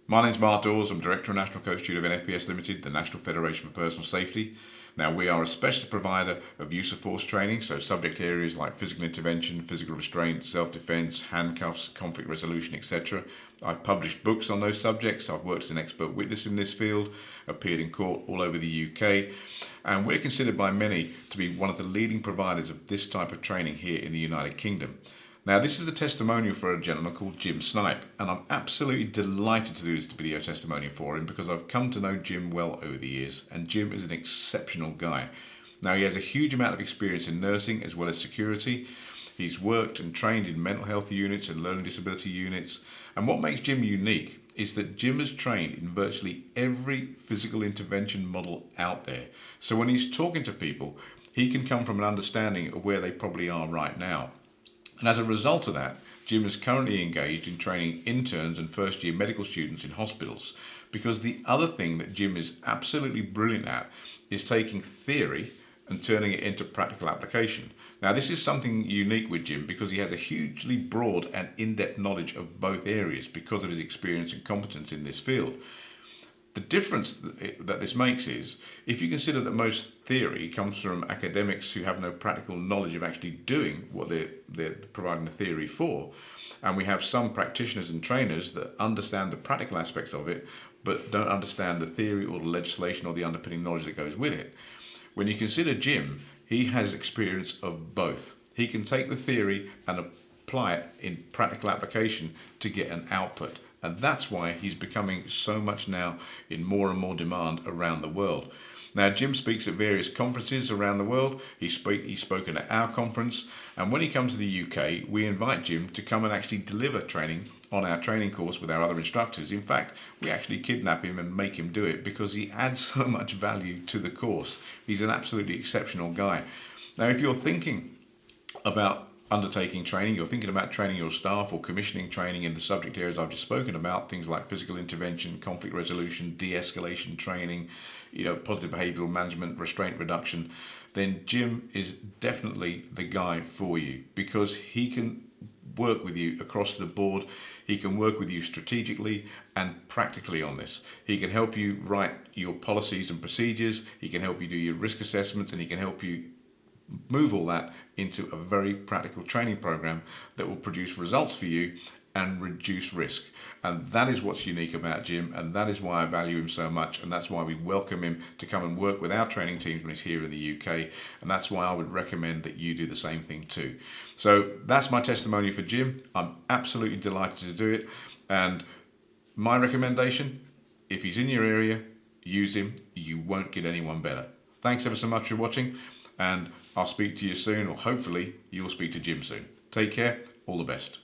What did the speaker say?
My name's Mark Dawes. I'm Director and National Co-Steward of NFPS Limited, the National Federation for Personal Safety. Now, we are a specialist provider of use of force training, so subject areas like physical intervention, physical restraint, self-defense, handcuffs, conflict resolution, etc. I've published books on those subjects. I've worked as an expert witness in this field, appeared in court all over the UK, and we're considered by many to be one of the leading providers of this type of training here in the United Kingdom. Now, this is a testimonial for a gentleman called Jim Snipe, and I'm absolutely delighted to do this video testimonial for him because I've come to know Jim well over the years, and Jim is an exceptional guy. Now, he has a huge amount of experience in nursing as well as security. He's worked and trained in mental health units and learning disability units, and what makes Jim unique is that Jim has trained in virtually every physical intervention model out there. So when he's talking to people, he can come from an understanding of where they probably are right now. And as a result of that, Jim is currently engaged in training interns and first-year medical students in hospitals, because the other thing that Jim is absolutely brilliant at is taking theory and turning it into practical application. Now, this is something unique with Jim because he has a hugely broad and in-depth knowledge of both areas because of his experience and competence in this field. The difference that this makes is, if you consider that most theory comes from academics who have no practical knowledge of actually doing what they're providing the theory for, and we have some practitioners and trainers that understand the practical aspects of it, but don't understand the theory or the legislation or the underpinning knowledge that goes with it. When you consider Jim, he has experience of both. He can take the theory and apply it in practical application to get an output. And that's why he's becoming so much now in more and more demand around the world. Now, Jim speaks at various conferences around the world. He's spoken at our conference. And when he comes to the UK, we invite Jim to come and actually deliver training on our training course with our other instructors. In fact, we actually kidnap him and make him do it because he adds so much value to the course. He's an absolutely exceptional guy. Now, if you're thinking about undertaking training, you're thinking about training your staff or commissioning training in the subject areas I've just spoken about, things like physical intervention, conflict resolution, de-escalation training, positive behavioural management, restraint reduction, then Jim is definitely the guy for you because he can work with you across the board. He can work with you strategically and practically on this. He can help you write your policies and procedures, he can help you do your risk assessments, and he can help you move all that into a very practical training program that will produce results for you and reduce risk. And that is what's unique about Jim, and that is why I value him so much, and that's why we welcome him to come and work with our training teams when he's here in the UK, and that's why I would recommend that you do the same thing too. So that's my testimony for Jim. I'm absolutely delighted to do it, and my recommendation, if he's in your area, use him. You won't get anyone better. Thanks ever so much for watching, and I'll speak to you soon, or hopefully you'll speak to Jim soon. Take care, all the best.